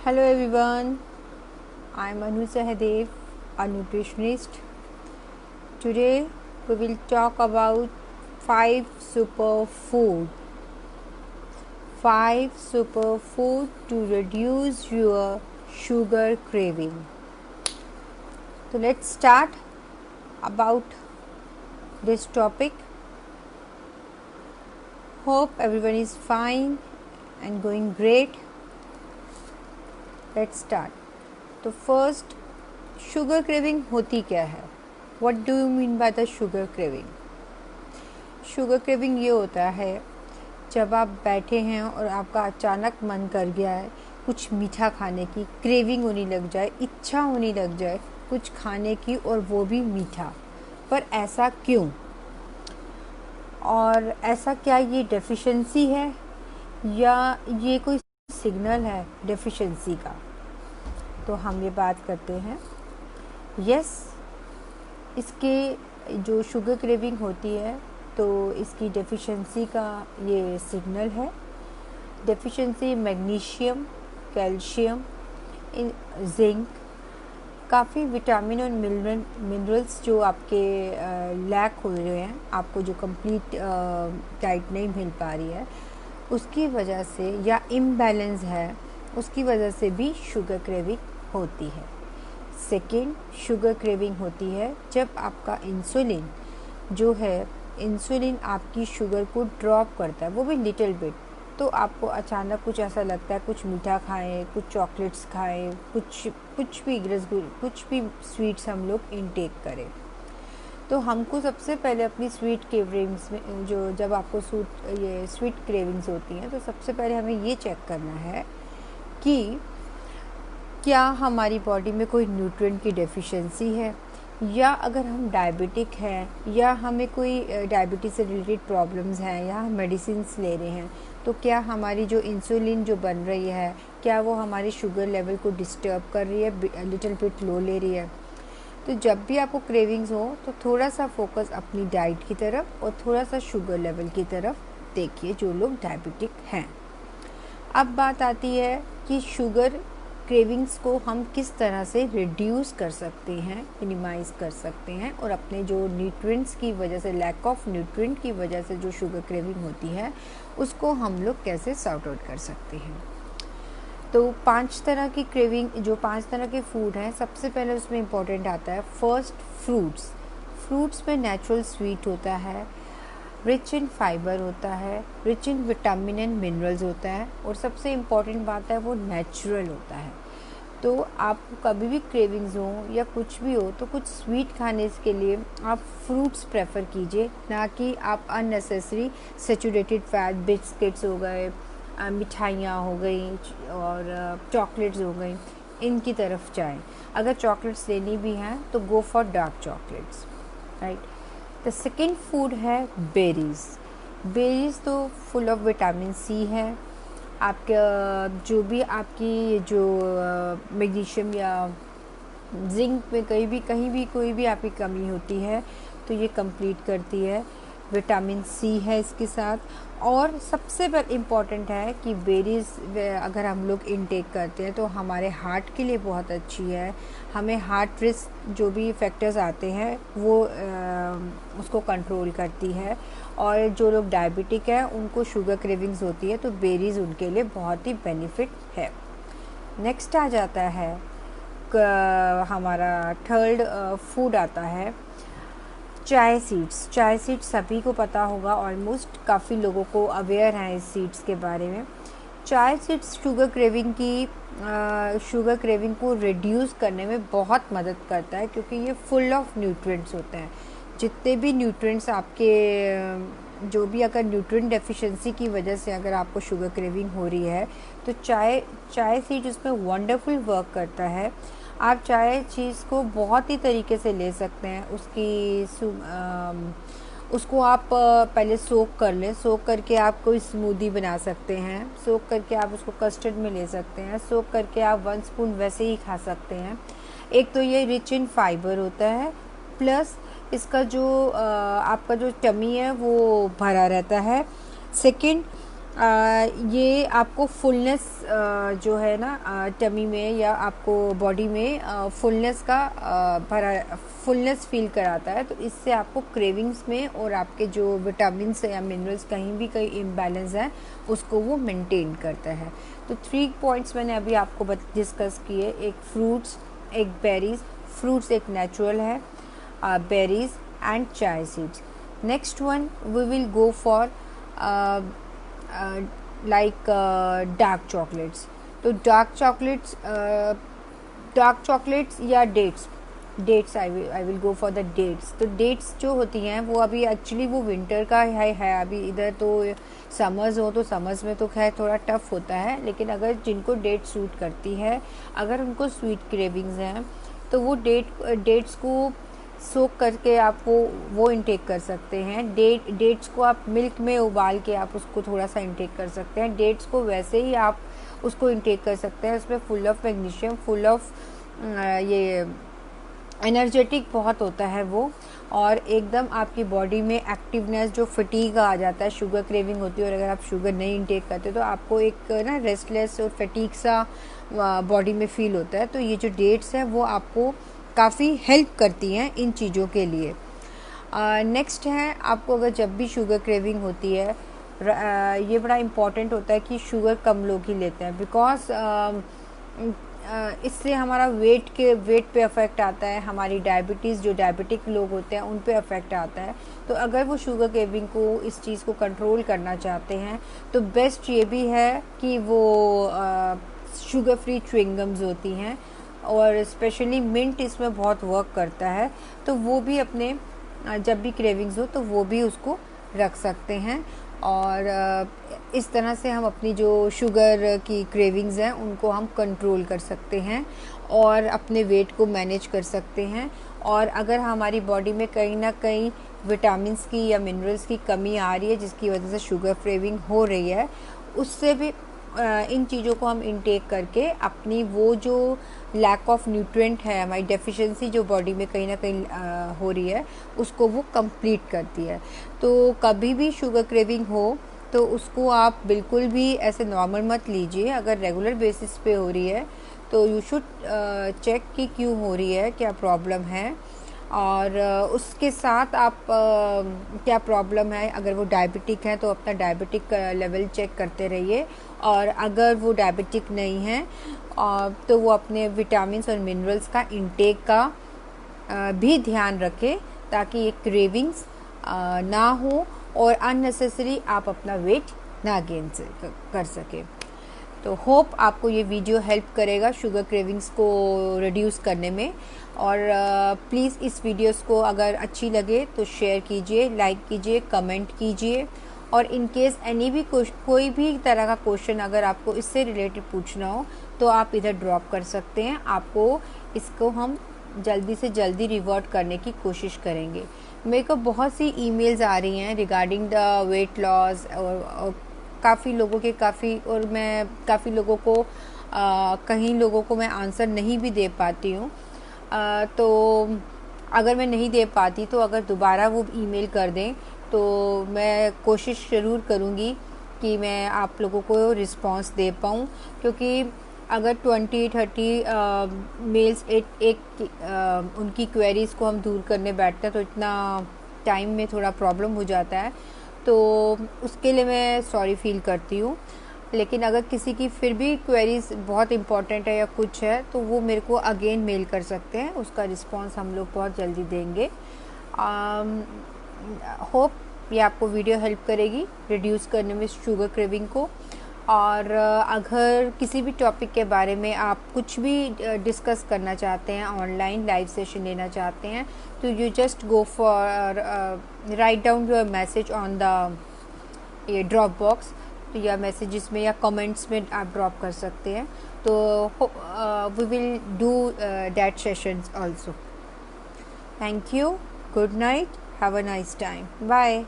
Hello everyone, I am Anu Sahadev, a nutritionist. Today we will talk about 5 superfood. 5 superfood to reduce your sugar craving. So let's start about this topic. Hope everyone is fine and going great. Let's start. तो first sugar craving होती क्या है? What do you mean by the sugar craving? Sugar craving ये होता है जब आप बैठे हैं और आपका अचानक मन कर गया है कुछ मीठा खाने की, क्रेविंग होने लग जाए, इच्छा होने लग जाए कुछ खाने की और वो भी मीठा। पर ऐसा क्यों? और ऐसा क्या ये डेफिशिएंसी है या ये कोई सिग्नल है डेफिशिएंसी का? तो हम ये बात करते हैं। यस, इसके जो शुगर क्रेविंग होती है तो इसकी डेफिशिएंसी का ये सिग्नल है। डेफिशिएंसी मैग्नीशियम, कैल्शियम, जिंक, काफ़ी विटामिन और मिनरल्स जो आपके लैक हो रहे हैं, आपको जो कंप्लीट डाइट नहीं मिल पा रही है उसकी वजह से, या इम्बैलेंस है उसकी वजह से भी शुगर क्रेविंग होती है। सेकेंड, शुगर क्रेविंग होती है जब आपका इंसुलिन जो है, इंसुलिन आपकी शुगर को ड्रॉप करता है, वो भी लिटिल बिट। तो आपको अचानक कुछ ऐसा लगता है कुछ मीठा खाएं, कुछ चॉकलेट्स खाएं, कुछ भी रसगुल्ले, कुछ भी स्वीट्स हम लोग इनटेक करें। तो हमको सबसे पहले अपनी स्वीट क्रेविंग्स में जो, जब आपको ये स्वीट क्रेविंग्स होती हैं तो सबसे पहले हमें ये चेक करना है कि क्या हमारी बॉडी में कोई न्यूट्रिएंट की डेफिशिएंसी है, या अगर हम डायबिटिक हैं या हमें कोई डायबिटीज़ से रिलेटेड प्रॉब्लम्स हैं या हम मेडिसिन्स ले रहे हैं, तो क्या हमारी जो इंसुलिन जो बन रही है क्या वो हमारी शुगर लेवल को डिस्टर्ब कर रही है, लिटिल बिट लो ले रही है। तो जब भी आपको क्रेविंग्स हो तो थोड़ा सा फोकस अपनी डाइट की तरफ और थोड़ा सा शुगर लेवल की तरफ देखिए, जो लोग डायबिटिक हैं। अब बात आती है कि शुगर क्रेविंग्स को हम किस तरह से रिड्यूस कर सकते हैं, मिनिमाइज़ कर सकते हैं, और अपने जो न्यूट्रिएंट्स की वजह से, लैक ऑफ न्यूट्रिएंट की वजह से जो शुगर क्रेविंग होती है उसको हम लोग कैसे सॉर्ट आउट कर सकते हैं। तो 5 तरह की क्रेविंग, जो 5 तरह के फूड हैं, सबसे पहले उसमें इम्पॉर्टेंट आता है फर्स्ट फ्रूट्स। फ्रूट्स में नेचुरल स्वीट होता है, रिच इन फाइबर होता है, rich in vitamin and minerals होता है, और सबसे इम्पॉर्टेंट बात है वो नेचुरल होता है। तो आप कभी भी क्रेविंग्स हो या कुछ भी हो तो कुछ स्वीट खाने के लिए आप फ्रूट्स प्रेफर कीजिए, ना कि आप अननेसेसरी सेचुरेटेड फैट बिस्किट्स हो गए, मिठाइयाँ हो गई और चॉकलेट्स हो गई, इनकी तरफ जाएं। अगर चॉकलेट्स लेनी भी हैं तो go for dark chocolates, right. The second food है बेरीज़। बेरीज़ तो फुल ऑफ विटामिन सी है। आपका जो भी आपकी जो मैग्नीशियम या जिंक में कहीं भी कोई भी आपकी कमी होती है तो ये कंप्लीट करती है। विटामिन सी है इसके साथ, और सबसे इम्पॉर्टेंट है कि बेरीज़ अगर हम लोग इनटेक करते हैं तो हमारे हार्ट के लिए बहुत अच्छी है। हमें हार्ट रिस्क जो भी फैक्टर्स आते हैं वो उसको कंट्रोल करती है, और जो लोग डायबिटिक हैं उनको शुगर क्रेविंग्स होती है तो बेरीज़ उनके लिए बहुत ही बेनिफिट है। नेक्स्ट आ जाता है हमारा थर्ड फूड आता है चाय सीड्स। चाय सीड्स सभी को पता होगा, ऑलमोस्ट काफ़ी लोगों को अवेयर हैं इस सीड्स के बारे में। चाय सीड्स शुगर क्रेविंग को रिड्यूस करने में बहुत मदद करता है, क्योंकि ये फुल ऑफ न्यूट्रिएंट्स होते हैं। जितने भी न्यूट्रिएंट्स आपके, जो भी अगर न्यूट्रिएंट डेफिशिएंसी की वजह से अगर आपको शुगर क्रेविंग हो रही है तो चाय सीड्स उसमें वंडरफुल वर्क करता है। आप चाय चीज़ को बहुत ही तरीके से ले सकते हैं। उसको आप पहले सोक कर लें, सोक करके आप कोई स्मूदी बना सकते हैं, सोक करके आप उसको कस्टर्ड में ले सकते हैं, सोक करके आप 1 स्पून वैसे ही खा सकते हैं। एक तो ये रिच इन फाइबर होता है, प्लस इसका जो आपका जो टमी है वो भरा रहता है। सेकंड, ये आपको फुलनेस जो है ना टमी में या आपको बॉडी में फुलनेस का भरा फुलनेस फील कराता है। तो इससे आपको क्रेविंग्स में और आपके जो विटामिन्स या मिनरल्स कहीं भी कहीं इम्बैलेंस है उसको वो मेंटेन करता है। तो 3 पॉइंट्स मैंने अभी आपको डिस्कस किए, एक फ्रूट्स, एक बेरीज। फ्रूट्स एक नेचुरल है, berries and chia seeds. Next one we will go for like dark chocolates। तो डार्क चॉकलेट्स या dates I will go for the dates. तो डेट्स जो होती हैं वो अभी एक्चुअली वो विंटर का है अभी इधर। तो समर्स हो तो समर्स में तो खैर थोड़ा टफ होता है, लेकिन अगर जिनको डेट सूट करती है, अगर उनको स्वीट क्रेविंग्स हैं तो वो डेट्स को सोक करके आप वो इंटेक कर सकते हैं। डेट्स को आप मिल्क में उबाल के आप उसको थोड़ा सा इंटेक कर सकते हैं। डेट्स को वैसे ही आप उसको इंटेक कर सकते हैं। उसमें full of magnesium, full of ये एनर्जेटिक बहुत होता है वो, और एकदम आपकी बॉडी में एक्टिवनेस, जो फटीग आ जाता है, शुगर क्रेविंग होती है और अगर आप शुगर नहीं इंटेक करते तो आपको एक ना रेस्टलेस और फटीग सा बॉडी में फील होता है। तो ये जो डेट्स है वो आपको काफ़ी हेल्प करती हैं इन चीज़ों के लिए। नेक्स्ट है, आपको अगर जब भी शुगर क्रेविंग होती है, ये बड़ा इम्पॉर्टेंट होता है कि शुगर कम लोग ही लेते हैं, बिकॉज इससे हमारा वेट पे अफेक्ट आता है। हमारी डायबिटीज़, जो डायबिटिक लोग होते हैं उन पे अफेक्ट आता है। तो अगर वो शुगर क्रेविंग को, इस चीज़ को कंट्रोल करना चाहते हैं तो बेस्ट ये भी है कि वो शुगर फ्री च्युइंगम्स होती हैं, और स्पेशली मिंट इसमें बहुत वर्क करता है। तो वो भी अपने जब भी क्रेविंग्स हो तो वो भी उसको रख सकते हैं, और इस तरह से हम अपनी जो शुगर की क्रेविंग्स हैं उनको हम कंट्रोल कर सकते हैं और अपने वेट को मैनेज कर सकते हैं। और अगर हमारी बॉडी में कहीं ना कहीं विटामिन्स की या मिनरल्स की कमी आ रही है जिसकी वजह से शुगर क्रेविंग हो रही है, उससे भी इन चीज़ों को हम इनटेक करके अपनी वो जो लैक ऑफ न्यूट्रिएंट है, हमारी डेफिशिएंसी जो बॉडी में कहीं ना कहीं हो रही है, उसको वो कंप्लीट करती है। तो कभी भी शुगर क्रेविंग हो तो उसको आप बिल्कुल भी ऐसे नॉर्मल मत लीजिए। अगर रेगुलर बेसिस पे हो रही है तो यू शुड चेक कि क्यों हो रही है, क्या प्रॉब्लम है, और उसके साथ आप क्या प्रॉब्लम है। अगर वो डायबिटिक है तो अपना डायबिटिक लेवल चेक करते रहिए, और अगर वो डायबिटिक नहीं है तो वो अपने विटामिन्स और मिनरल्स का इंटेक का भी ध्यान रखें, ताकि ये क्रेविंग्स ना हो और अननेसेसरी आप अपना वेट ना गेन कर सके। तो होप आपको ये वीडियो हेल्प करेगा शुगर क्रेविंग्स को रिड्यूस करने में। और प्लीज़ इस वीडियोस को अगर अच्छी लगे तो शेयर कीजिए, लाइक कीजिए, कमेंट कीजिए, और इन केस एनी भी कोई भी तरह का क्वेश्चन अगर आपको इससे रिलेटेड पूछना हो तो आप इधर ड्रॉप कर सकते हैं। आपको इसको हम जल्दी से जल्दी रिवर्ट करने की कोशिश करेंगे। मेरे को बहुत सी ईमेल्स आ रही हैं रिगार्डिंग द वेट लॉस, और काफ़ी लोगों के और मैं काफ़ी लोगों को कहीं लोगों को मैं आंसर नहीं भी दे पाती हूँ। तो अगर मैं नहीं दे पाती तो अगर दोबारा वो ईमेल कर दें तो मैं कोशिश ज़रूर करूँगी कि मैं आप लोगों को रिस्पांस दे पाऊँ, क्योंकि अगर 20-30 मेल्स उनकी क्वेरीज़ को हम दूर करने बैठते हैं तो इतना टाइम में थोड़ा प्रॉब्लम हो जाता है। तो उसके लिए मैं सॉरी फील करती हूँ। लेकिन अगर किसी की फिर भी क्वेरीज बहुत इंपॉर्टेंट है या कुछ है तो वो मेरे को अगेन मेल कर सकते हैं, उसका रिस्पांस हम लोग बहुत जल्दी देंगे। होप ये आपको वीडियो हेल्प करेगी रिड्यूस करने में शुगर क्रेविंग को। और अगर किसी भी टॉपिक के बारे में आप कुछ भी डिस्कस करना चाहते हैं, ऑनलाइन लाइव सेशन लेना चाहते हैं, तो you just go for write down your message on the ये ड्रॉप बॉक्स, तो या मैसेजेस में या कमेंट्स में आप ड्रॉप कर सकते हैं। तो we will do that sessions also. Thank you, good night, have a nice time, bye.